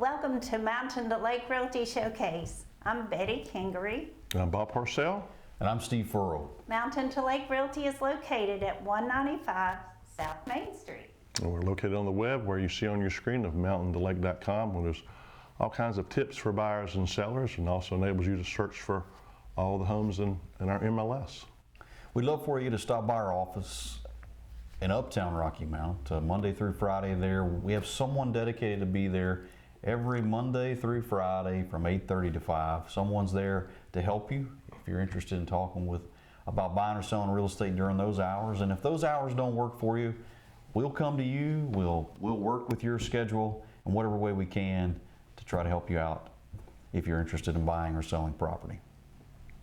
Welcome to Mountain to Lake Realty Showcase. I'm Betty Kingery. I'm Bob Parcell. And I'm Steve Furrow. Mountain to Lake Realty is located at 195 South Main Street. And we're located on the web where you see on your screen of mountaintolake.com, where there's all kinds of tips for buyers and sellers, and also enables you to search for all the homes in our MLS. We'd love for you to stop by our office in Uptown Rocky Mount, Monday through Friday there. We have someone dedicated to be there every Monday through Friday from 8:30 to 5. Someone's there to help you if you're interested in talking about buying or selling real estate during those hours. And if those hours don't work for you, we'll come to you. We'll work with your schedule in whatever way we can to try to help you out if you're interested in buying or selling property.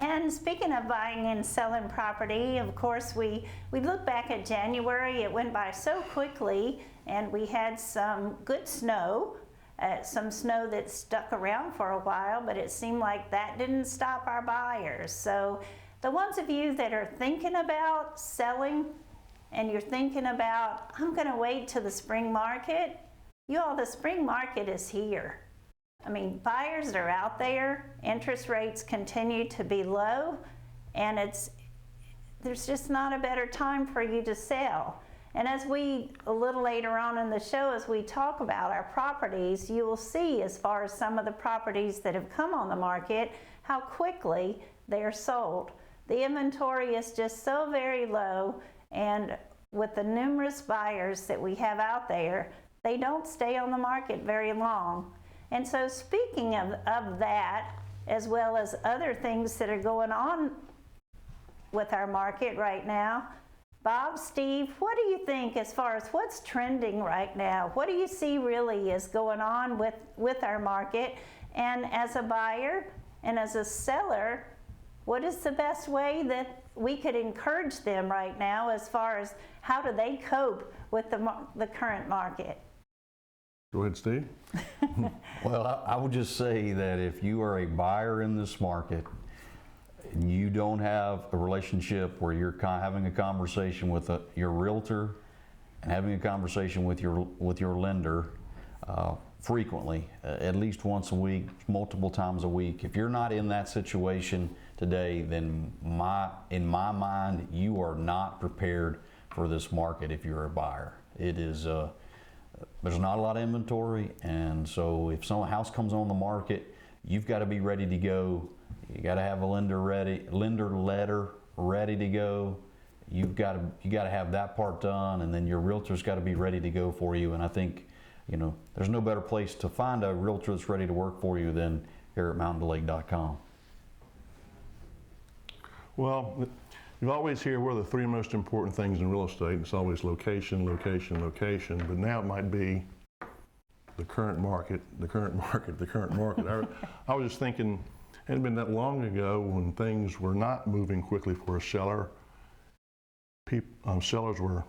And speaking of buying and selling property, of course, we look back at January. It went by so quickly, and we had some good snow. Some snow that stuck around for a while, but it seemed like that didn't stop our buyers. So the ones of you that are thinking about selling and you're thinking about, I'm gonna wait till the spring market, the spring market is here. I mean, buyers are out there, interest rates continue to be low, and there's just not a better time for you to sell. And as a little later on in the show, as we talk about our properties, you will see, as far as some of the properties that have come on the market, how quickly they are sold. The inventory is just so very low, and with the numerous buyers that we have out there, they don't stay on the market very long. And so speaking of that, as well as other things that are going on with our market right now, Bob, Steve, what do you think as far as what's trending right now? What do you see really is going on with our market? And as a buyer and as a seller, what is the best way that we could encourage them right now as far as how do they cope with the current market? Go ahead, Steve. Well, I would just say that if you are a buyer in this market, and you don't have a relationship where you're having a conversation with your realtor and having a conversation with your lender frequently, at least once a week, multiple times a week. If you're not in that situation today, then in my mind, you are not prepared for this market if you're a buyer. It is there's not a lot of inventory, and so if some house comes on the market, you've got to be ready to go. You got to have a lender letter ready to go. You got to have that part done, and then your realtor's got to be ready to go for you. And I think, there's no better place to find a realtor that's ready to work for you than here at mountaintolake.com. Well, you always hear what are the three most important things in real estate. It's always location, location, location, but now it might be the current market, the current market, the current market. I was just thinking, it hadn't been that long ago when things were not moving quickly for a seller. Sellers were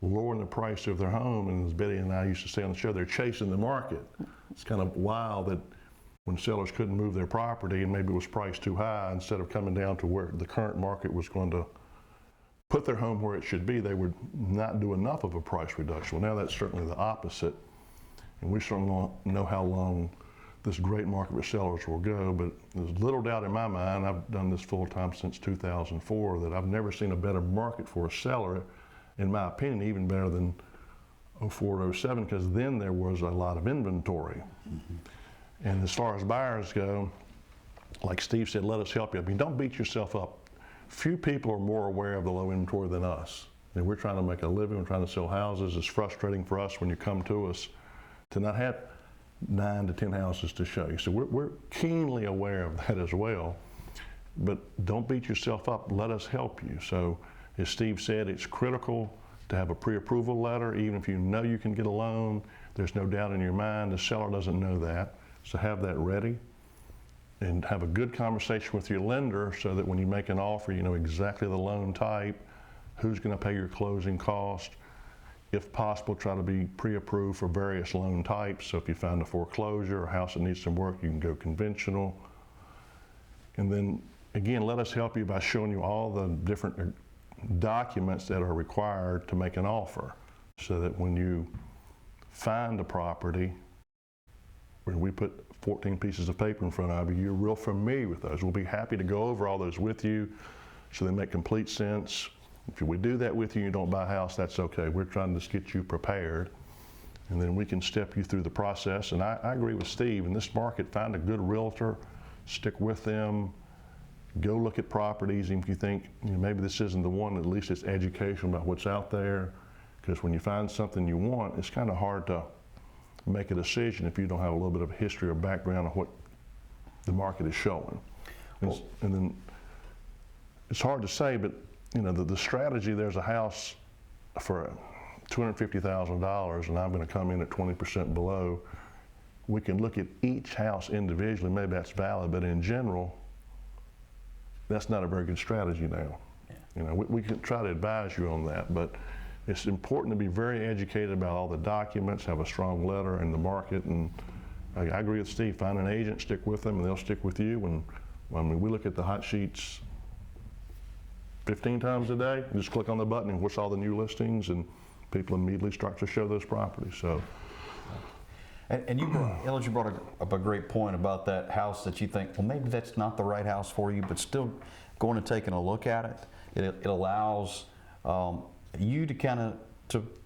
lowering the price of their home, and as Betty and I used to say on the show, they're chasing the market. It's kind of wild that when sellers couldn't move their property and maybe it was priced too high, instead of coming down to where the current market was going to put their home where it should be, they would not do enough of a price reduction. Well, now that's certainly the opposite, and we certainly don't know how long this great market for sellers will go, but there's little doubt in my mind, I've done this full time since 2004, that I've never seen a better market for a seller, in my opinion, even better than 04 to 07, because then there was a lot of inventory. Mm-hmm. And as far as buyers go, like Steve said, let us help you. I mean, don't beat yourself up. Few people are more aware of the low inventory than us. And we're trying to make a living, we're trying to sell houses. It's frustrating for us when you come to us to not have 9 to 10 houses to show you. So we're keenly aware of that as well. But don't beat yourself up. Let us help you. So as Steve said, it's critical to have a pre-approval letter. Even if you know you can get a loan, there's no doubt in your mind the seller doesn't know that. So have that ready and have a good conversation with your lender so that when you make an offer, you know exactly the loan type, who's going to pay your closing cost. If possible, try to be pre-approved for various loan types. So if you find a foreclosure or a house that needs some work, you can go conventional. And then again, let us help you by showing you all the different documents that are required to make an offer, so that when you find a property, when we put 14 pieces of paper in front of you, you're real familiar with those. We'll be happy to go over all those with you so they make complete sense. If we do that with you and you don't buy a house, that's okay. We're trying to just get you prepared, and then we can step you through the process. And I agree with Steve, in this market, find a good realtor, stick with them, go look at properties, and if you think maybe this isn't the one, at least it's educational about what's out there, because when you find something you want, it's kind of hard to make a decision if you don't have a little bit of a history or background of what the market is showing. And then it's hard to say, but the strategy, there's a house for $250,000 and I'm going to come in at 20% below. We can look at each house individually, maybe that's valid, but in general, that's not a very good strategy now. Yeah. We can try to advise you on that, but it's important to be very educated about all the documents, have a strong letter in the market, and I agree with Steve, find an agent, stick with them, and they'll stick with you. And we look at the hot sheets 15 times a day, you just click on the button and what's all the new listings, and people immediately start to show those properties. So. And you brought up a great point about that house that you think, well, maybe that's not the right house for you, but still going and taking a look at it. It allows you to kind of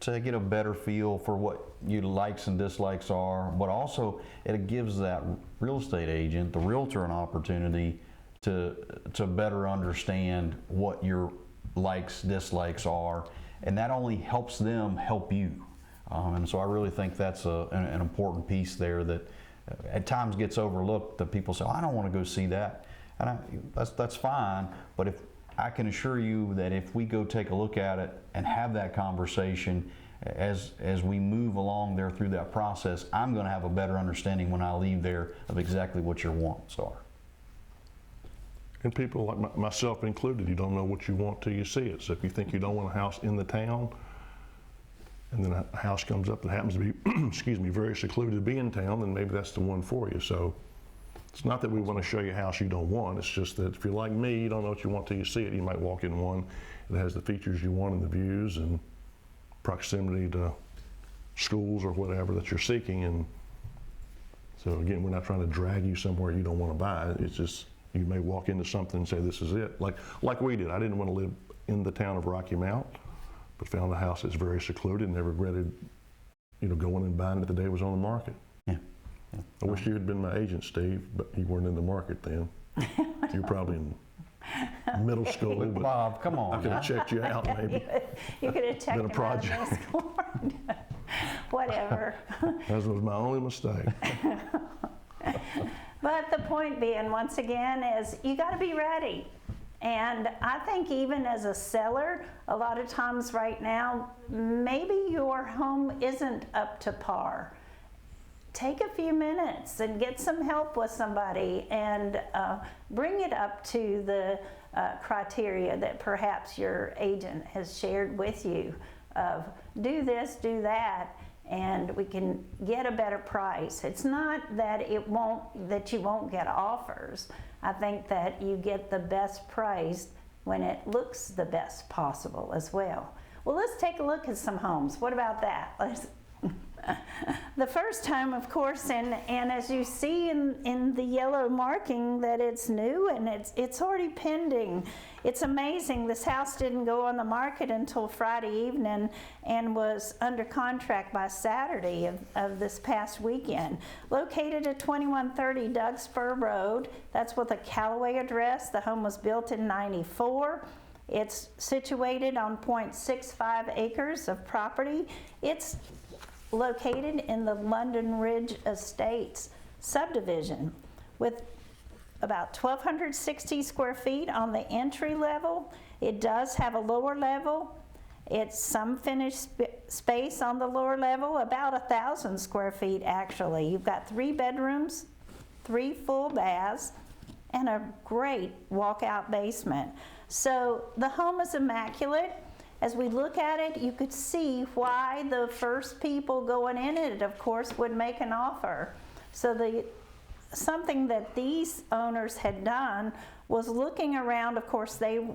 to get a better feel for what your likes and dislikes are, but also it gives that real estate agent, the realtor, an opportunity to better understand what your likes, dislikes are, and that only helps them help you. And so I really think that's an important piece there that at times gets overlooked, that people say, oh, I don't want to go see that. And that's fine, but if I can assure you that if we go take a look at it and have that conversation as we move along there through that process, I'm going to have a better understanding when I leave there of exactly what your wants are. And people like myself included, you don't know what you want till you see it. So if you think you don't want a house in the town, and then a house comes up that happens to be, excuse me, very secluded to be in town, then maybe that's the one for you. So it's not that we want to show you a house you don't want. It's just that if you're like me, you don't know what you want till you see it. You might walk in one that has the features you want and the views and proximity to schools or whatever that you're seeking. And so again, we're not trying to drag you somewhere you don't want to buy. It's just you may walk into something and say, this is it. Like we did. I didn't want to live in the town of Rocky Mount, but found a house that's very secluded and never regretted, going and buying it the day it was on the market. Yeah. I wish you had been my agent, Steve, but you weren't in the market then. You were probably in middle school. But Bob, come on. I could have checked you out, maybe. You could have checked Been a project. him out in school. Whatever. That was my only mistake. But the point being, once again, is you got to be ready. And I think even as a seller, a lot of times right now, maybe your home isn't up to par. Take a few minutes and get some help with somebody and bring it up to the criteria that perhaps your agent has shared with you of do this, do that, and we can get a better price. It's not that you won't get offers. I think that you get the best price when it looks the best possible as well. Well, let's take a look at some homes. What about that? The first home, of course, and as you see in the yellow marking that it's new and it's already pending. It's amazing. This house didn't go on the market until Friday evening and was under contract by Saturday of this past weekend. Located at 2130 Doug Spur Road. That's with a Callaway address. The home was built in '94. It's situated on 0.65 acres of property. It's located in the London Ridge Estates subdivision with about 1,260 square feet on the entry level. It does have a lower level. It's some finished space on the lower level, about 1,000 square feet actually. You've got 3 bedrooms, 3 full baths, and a great walkout basement. So the home is immaculate. As we look at it, you could see why the first people going in it, of course, would make an offer. So something that these owners had done was looking around. Of course, they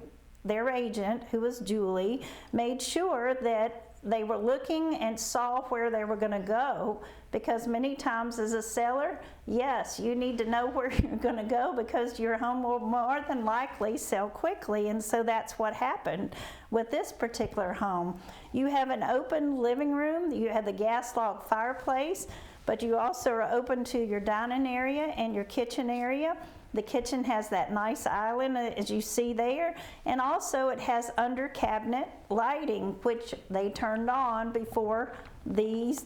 their agent, who was Julie, made sure that they were looking and saw where they were going to go, because many times as a seller, yes, you need to know where you're going to go because your home will more than likely sell quickly, and so that's what happened with this particular home. You have an open living room, you have the gas log fireplace, but you also are open to your dining area and your kitchen area. The kitchen has that nice island as you see there, and also it has under cabinet lighting, which they turned on before the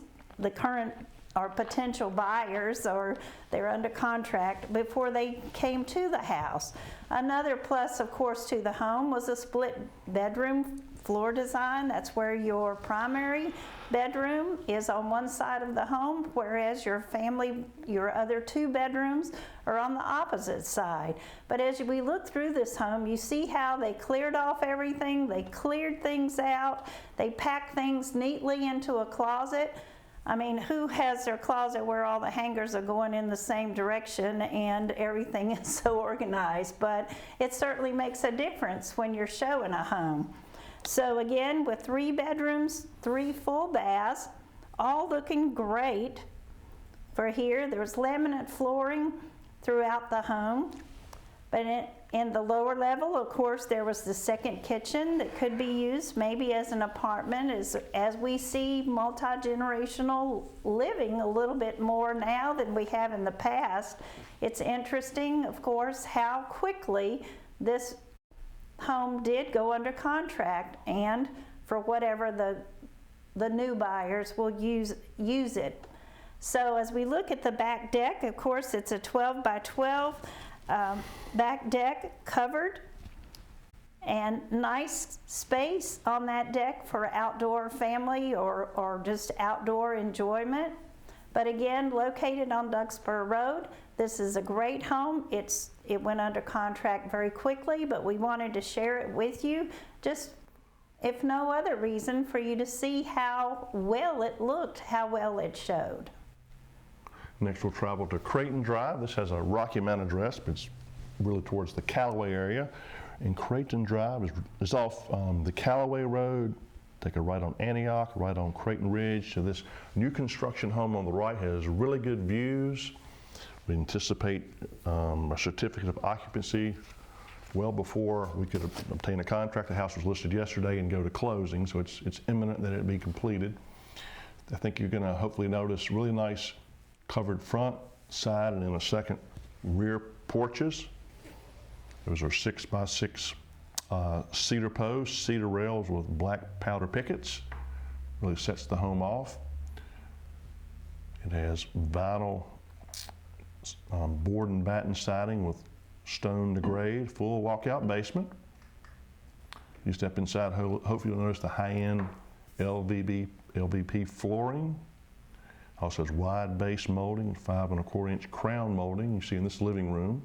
current or potential buyers, or they're under contract, before they came to the house. Another plus, of course, to the home was a split bedroom floor design. That's where your primary bedroom is on one side of the home, whereas your other 2 bedrooms are on the opposite side. But as we look through this home, you see how they cleared off everything, they cleared things out, they packed things neatly into a closet. I mean, who has their closet where all the hangers are going in the same direction and everything is so organized? But it certainly makes a difference when you're showing a home. So again, with 3 bedrooms, 3 full baths, all looking great. For here, there's laminate flooring throughout the home. But in the lower level, of course, there was the second kitchen that could be used maybe as an apartment, as we see multi-generational living a little bit more now than we have in the past. It's interesting, of course, how quickly this home did go under contract, and for whatever the new buyers will use it. So as we look at the back deck, of course, it's a 12 by 12 back deck, covered, and nice space on that deck for outdoor family or just outdoor enjoyment. But again, located on Duxborough Road, this is a great home. It went under contract very quickly, but we wanted to share it with you, just if no other reason, for you to see how well it looked, how well it showed. Next, we'll travel to Creighton Drive. This has a Rocky Mount address, but it's really towards the Callaway area. And Creighton Drive is off the Callaway Road. Take a right on Antioch, right on Creighton Ridge. So this new construction home on the right has really good views. We anticipate a certificate of occupancy well before we could obtain a contract. The house was listed yesterday and go to closing, so it's imminent that it be completed. I think you're going to hopefully notice really nice covered front, side, and then a second rear porches. Those are 6 by 6 cedar posts, cedar rails with black powder pickets. Really sets the home off. It has vinyl board and batten siding with stone to grade, full walkout basement. You step inside, hopefully you'll notice the high-end LVP flooring. Also has wide base molding, 5 1/4 inch crown molding you see in this living room.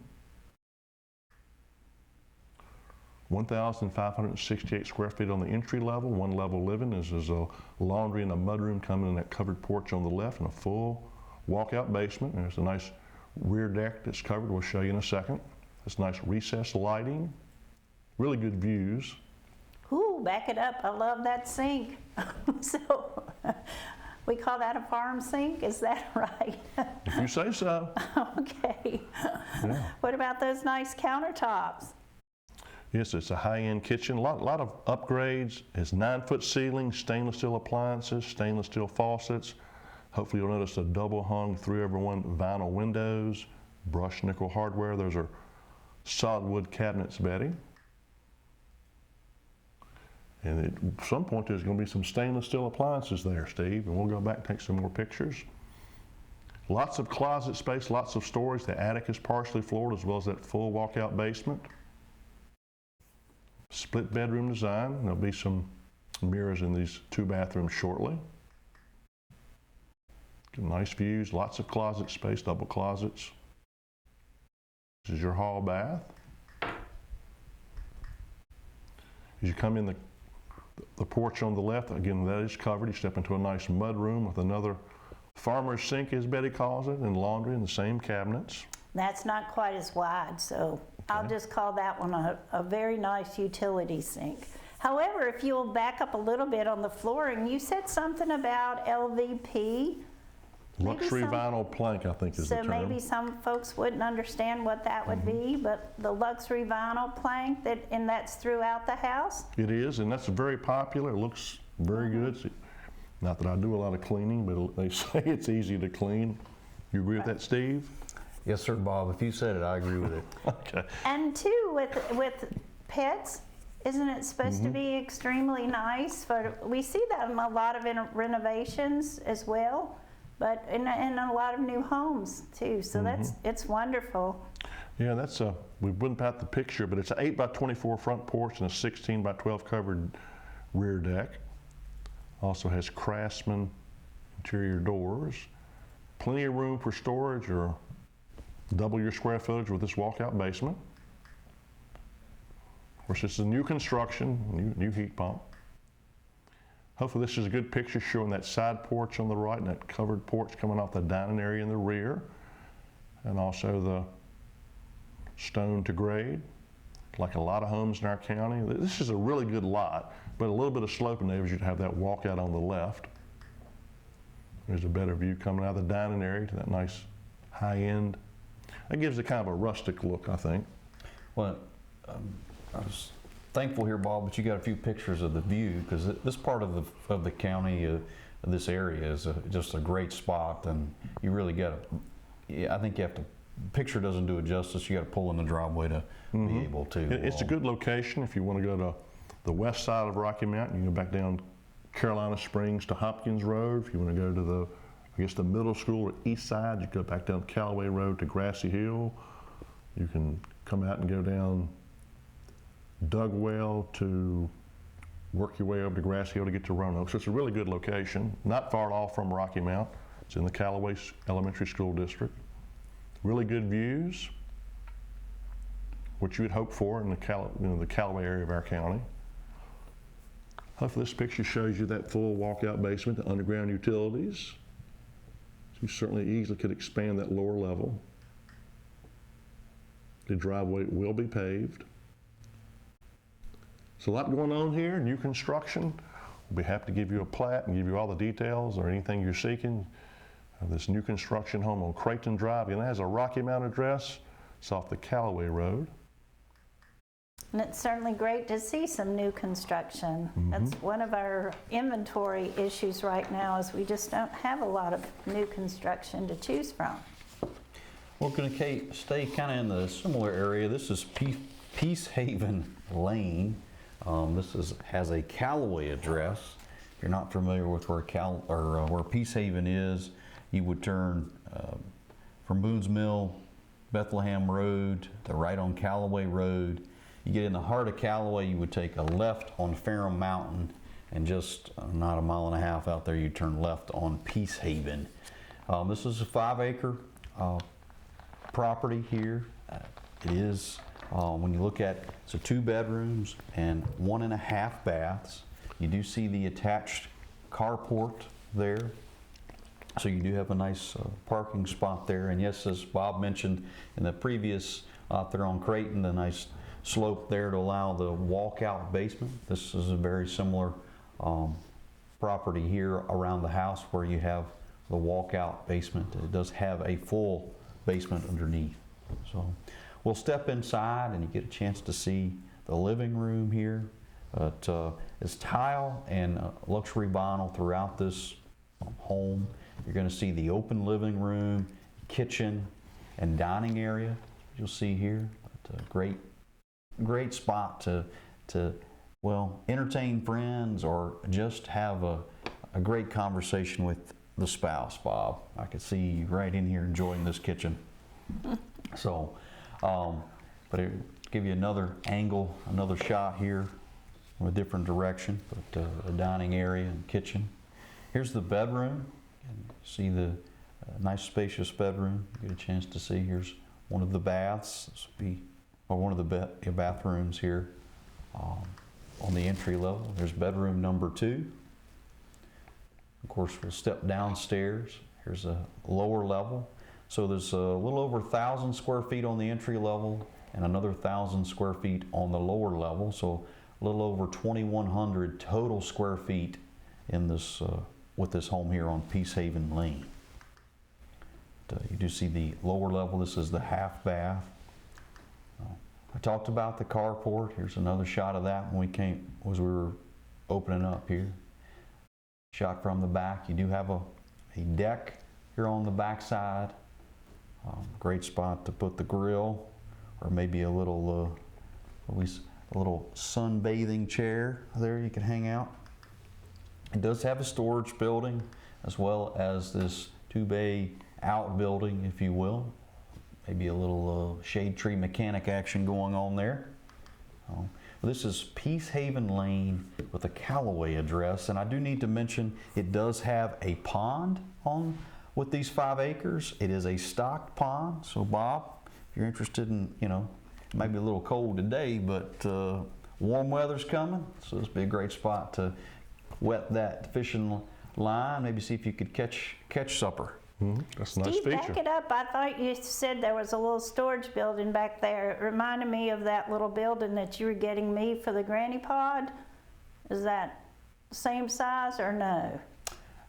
1,568 square feet on the entry level, 1 level living. This is a laundry and a mudroom coming in that covered porch on the left, and a full walkout basement. There's a nice rear deck that's covered, we'll show you in a second. This nice recessed lighting, really good views. Ooh, back it up, I love that sink. So, we call that a farm sink, is that right? If you say so. Okay. Yeah. What about those nice countertops? Yes, it's a high-end kitchen, a lot of upgrades. It's 9-foot ceiling, stainless steel appliances, stainless steel faucets. Hopefully you'll notice the double hung 3/1 vinyl windows, brushed nickel hardware. Those are solid wood cabinets, Betty. And at some point there's going to be some stainless steel appliances there, Steve, and we'll go back and take some more pictures. Lots of closet space, lots of storage. The attic is partially floored, as well as that full walkout basement. Split bedroom design. There'll be some mirrors in these 2 bathrooms shortly. Nice views, lots of closet space, double closets. This is your hall bath. As you come in the porch on the left, again, that is covered. You step into a nice mud room with another farmer's sink, as Betty calls it, and laundry in the same cabinets. That's not quite as wide, so I'll just call that one a very nice utility sink. However, if you'll back up a little bit on the flooring, you said something about LVP. Luxury vinyl plank, I think is the So term. maybe some folks wouldn't understand what that would be, but the luxury vinyl plank, and that's throughout the house? It is, and that's very popular. It looks very good. Not that I do a lot of cleaning, but they say it's easy to clean. You agree with that, Steve? Yes, sir, Bob. If you said it, I agree with it. Okay. And too, with pets, isn't it supposed to be extremely nice? We see that in a lot of renovations as well, but in a lot of new homes too. So it's wonderful. Yeah, we wouldn't pat the picture, but it's an 8 by 24 front porch and a 16 by 12 covered rear deck. Also has Craftsman interior doors. Plenty of room for storage, or double your square footage with this walkout basement. Of course, this is a new construction, new heat pump. Hopefully this is a good picture showing that side porch on the right and that covered porch coming off the dining area in the rear. And also the stone to grade, like a lot of homes in our county. This is a really good lot, but a little bit of slope enables you to have that walkout on the left. There's a better view coming out of the dining area to that nice high end. That gives it kind of a rustic look, I think. Well, I was thankful here, Bob, but you got a few pictures of the view, because this part of the county, this area is just a great spot, and you really got to, I think you have to, picture doesn't do it justice. You got to pull in the driveway to be able to. It's a good location if you want to go to the west side of Rocky Mountain. You can go back down Carolina Springs to Hopkins Road. If you want to go to the middle school or east side, you go back down Callaway Road to Grassy Hill. You can come out and go down Dugwell to work your way over to Grassy Hill to get to Roanoke. So it's a really good location, not far at all from Rocky Mount. It's in the Callaway Elementary School District. Really good views, what you would hope for in the Callaway area of our county. Hopefully this picture shows you that full walkout basement, the underground utilities. You certainly easily could expand that lower level. The driveway will be paved. There's a lot going on here, new construction. We'll be happy to give you a plat and give you all the details or anything you're seeking. This new construction home on Creighton Drive, and it has a Rocky Mount address. It's off the Callaway Road. And it's certainly great to see some new construction. That's one of our inventory issues right now, is we just don't have a lot of new construction to choose from. We're going to stay kind of in the similar area. This is Peace Haven Lane. This has a Callaway address. If you're not familiar with where Peace Haven is, you would turn from Boone's Mill, Bethlehem Road, to right on Callaway Road. You get in the heart of Callaway, you would take a left on Ferrum Mountain, and just not a mile and a half out there, you turn left on Peace Haven. This is a 5-acre property here. It is, when you look at, it's 2 bedrooms and 1.5 baths. You do see the attached carport there. So you do have a nice parking spot there. And yes, as Bob mentioned in the previous, out there on Creighton, the nice slope there to allow the walkout basement. This is a very similar property here around the house where you have the walkout basement. It does have a full basement underneath. So we'll step inside and you get a chance to see the living room here. It's tile and luxury vinyl throughout this home. You're going to see the open living room, kitchen, and dining area. You'll see here. It's a great spot to well, entertain friends or just have a great conversation with the spouse, Bob. I could see you right in here enjoying this kitchen. So, but it give you another angle, another shot here from a different direction, but a dining area and kitchen. Here's the bedroom. And see the nice spacious bedroom. You get a chance to see. Here's one of the baths. This would be one of the bathrooms here on the entry level. There's bedroom number 2. Of course, we'll step downstairs. Here's a lower level. So there's a little over 1,000 square feet on the entry level and another 1,000 square feet on the lower level. So a little over 2,100 total square feet in this with this home here on Peacehaven Lane. You do see the lower level. This is the half bath. I talked about the carport. Here's another shot of that when we were opening up here. Shot from the back. You do have a deck here on the back side. Great spot to put the grill, or maybe a little, at least a little sunbathing chair there you can hang out. It does have a storage building as well as this 2-bay outbuilding, if you will. Maybe a little shade tree mechanic action going on there. This is Peacehaven Lane with a Callaway address, and I do need to mention it does have a pond on with these 5 acres. It is a stocked pond, so Bob, if you're interested in, you know, it might be a little cold today, but warm weather's coming, so this would be a great spot to wet that fishing line, maybe see if you could catch supper. That's a nice Steve, feature. back it up. I thought you said there was a little storage building back there. It reminded me of that little building that you were getting me for the granny pod. Is that the same size or no?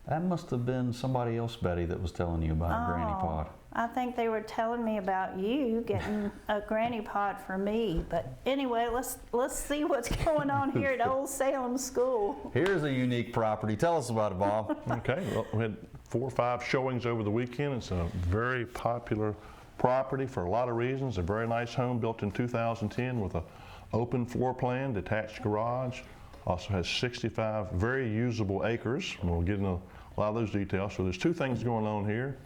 That must have been somebody else, Betty, that was telling you about a granny pod. I think they were telling me about you getting a granny pod for me. But anyway, let's see what's going on here at Old Salem School. Here's a unique property. Tell us about it, Bob. Okay, well, we had 4 or 5 showings over the weekend. It's a very popular property for a lot of reasons. A very nice home built in 2010 with an open floor plan, detached garage. Also has 65 very usable acres. And we'll get into a lot of those details. So there's 2 things going on here.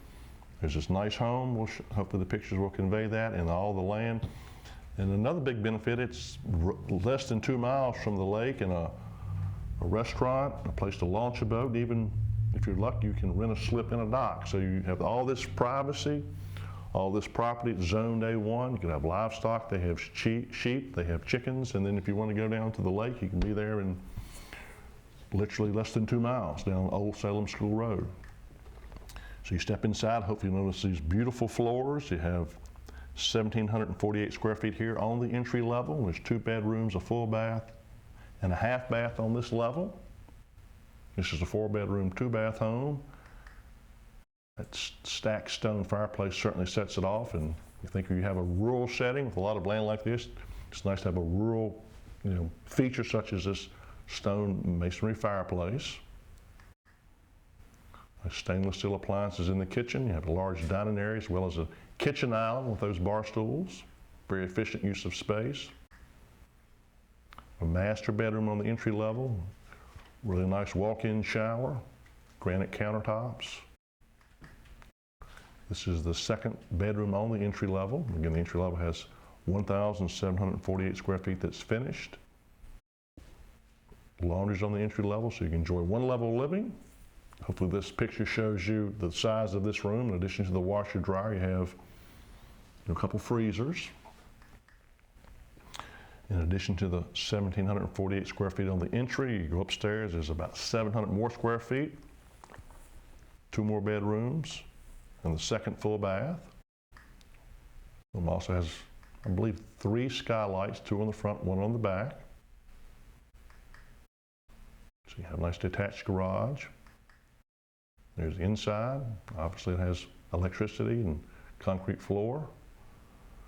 There's this nice home. Hopefully the pictures will convey that, and all the land. And another big benefit, it's less than 2 miles from the lake, and a restaurant, a place to launch a boat. Even if you're lucky, you can rent a slip in a dock. So you have all this privacy, all this property. It's zoned A1. You can have livestock. They have sheep. They have chickens. And then if you want to go down to the lake, you can be there in literally less than 2 miles down Old Salem School Road. So you step inside. Hopefully you notice these beautiful floors. You have 1,748 square feet here on the entry level. There's 2 bedrooms, a full bath, and a half bath on this level. This is a 4-bedroom, 2-bath home. That stacked stone fireplace certainly sets it off, and you think you have a rural setting with a lot of land like this, it's nice to have a rural, feature such as this stone masonry fireplace. Stainless steel appliances in the kitchen. You have a large dining area as well as a kitchen island with those bar stools. Very efficient use of space. A master bedroom on the entry level. Really nice walk-in shower. Granite countertops. This is the 2nd bedroom on the entry level. Again, the entry level has 1,748 square feet that's finished. Laundry's on the entry level, so you can enjoy 1 level living. Hopefully this picture shows you the size of this room. In addition to the washer dryer, you have a couple freezers. In addition to the 1,748 square feet on the entry, you go upstairs, there's about 700 more square feet, 2 more bedrooms, and the 2nd full bath. It also has, I believe, 3 skylights, 2 on the front, 1 on the back. So you have a nice detached garage. There's the inside. Obviously it has electricity and concrete floor.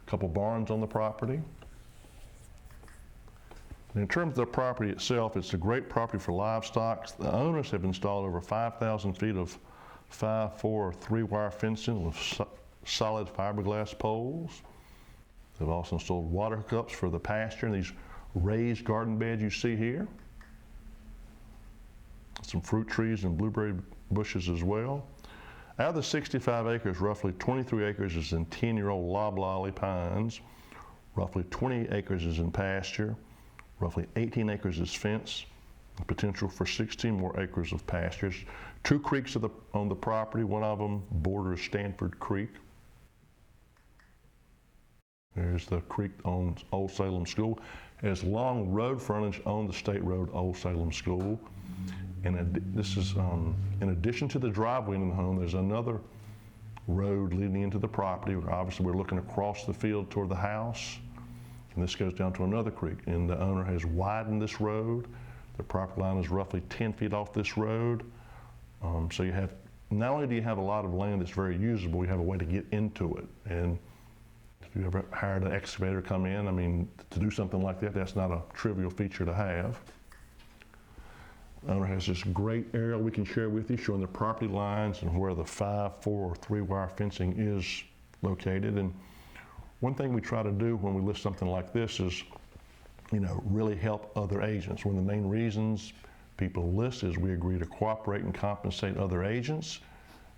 A couple barns on the property. And in terms of the property itself, it's a great property for livestock. The owners have installed over 5,000 feet of 5/4 3-wire fencing with solid fiberglass poles. They've also installed water hookups for the pasture and these raised garden beds you see here. Some fruit trees and blueberry bushes as well. Out of the 65 acres, roughly 23 acres is in 10-year-old loblolly pines. Roughly 20 acres is in pasture. Roughly 18 acres is fence. The potential for 16 more acres of pastures. 2 creeks on the property. One of them borders Stanford Creek. There's the creek on Old Salem School. There's long road frontage on the State Road Old Salem School. And this is, in addition to the driveway in the home, there's another road leading into the property. Obviously, we're looking across the field toward the house. and this goes down to another creek, and the owner has widened this road. The property line is roughly 10 feet off this road. So you have, not only do you have a lot of land that's very usable, you have a way to get into it. And if you ever hired an excavator to come in, I mean, to do something like that, that's not a trivial feature to have. The owner has this great aerial we can share with you showing the property lines and where the 5, 4, or 3-wire fencing is located. And one thing we try to do when we list something like this is, you know, really help other agents. One of the main reasons people list is we agree to cooperate and compensate other agents.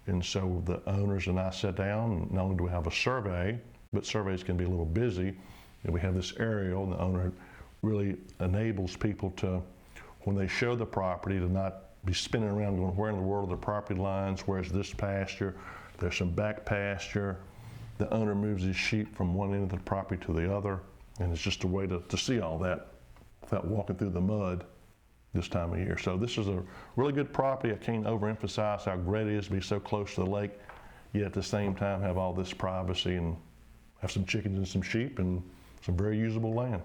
And so the owners and I sat down, and not only do we have a survey, but surveys can be a little busy. And we have this aerial, and the owner really enables people to, when they show the property, to not be spinning around going, where in the world are the property lines? Where's this pasture? There's some back pasture. The owner moves his sheep from one end of the property to the other. And it's just a way to see all that without walking through the mud this time of year. So this is a really good property. I can't overemphasize how great it is to be so close to the lake, yet at the same time have all this privacy and have some chickens and some sheep and some very usable land.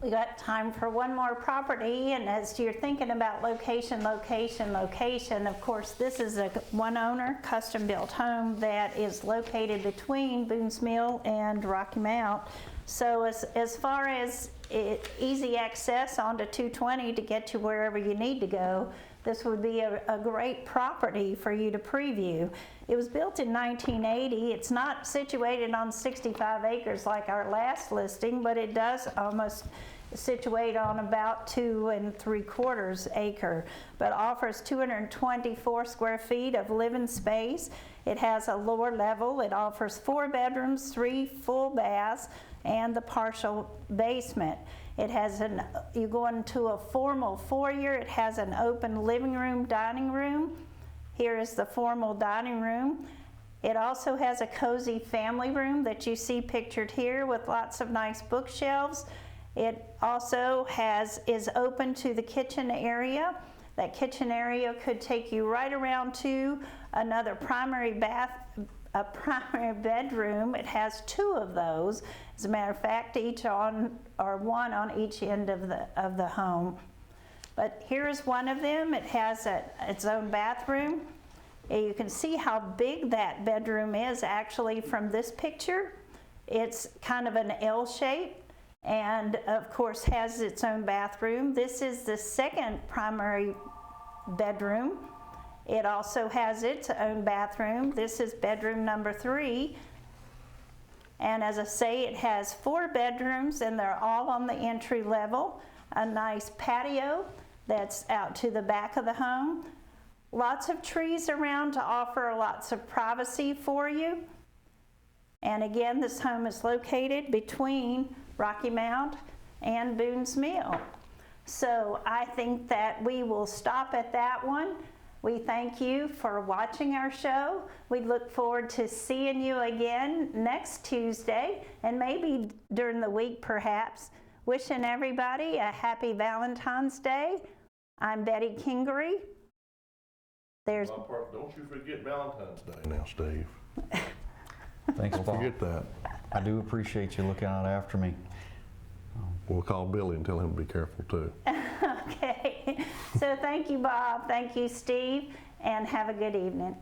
We got time for one more property, and as you're thinking about location, of course, this is a one owner custom built home that is located between Boone's Mill and Rocky Mount. So as far as easy access onto 220 to get to wherever you need to go, this would be a great property for you to preview. It was built in 1980. It's not situated on 65 acres like our last listing, but it does almost situate on about 2 3/4 acre, but offers 224 square feet of living space. It has a lower level. It offers 4 bedrooms, 3 full baths, and the partial basement. It has you go into a formal foyer. It has an open living room, dining room. Here is the formal dining room. It also has a cozy family room that you see pictured here with lots of nice bookshelves. It also is open to the kitchen area. That kitchen area could take you right around to another primary bedroom. It has 2 of those, as a matter of fact, one on each end of the home. But here's one of them. It has its own bathroom. You can see how big that bedroom is actually from this picture. It's kind of an L shape, and of course has its own bathroom. This is the second primary bedroom. It also has its own bathroom. This is bedroom number 3. And as I say, it has 4 bedrooms, and they're all on the entry level. A nice patio that's out to the back of the home. Lots of trees around to offer lots of privacy for you. And again, this home is located between Rocky Mount and Boone's Mill. So I think that we will stop at that one. We thank you for watching our show. We look forward to seeing you again next Tuesday, and maybe during the week perhaps. Wishing everybody a happy Valentine's Day. I'm Betty Kingery. Don't you forget Valentine's Day now, Steve. Thanks, Don't Paul. forget that. I do appreciate you looking out after me. We'll call Billy and tell him to be careful too. Okay. So thank you, Bob. Thank you, Steve, and have a good evening.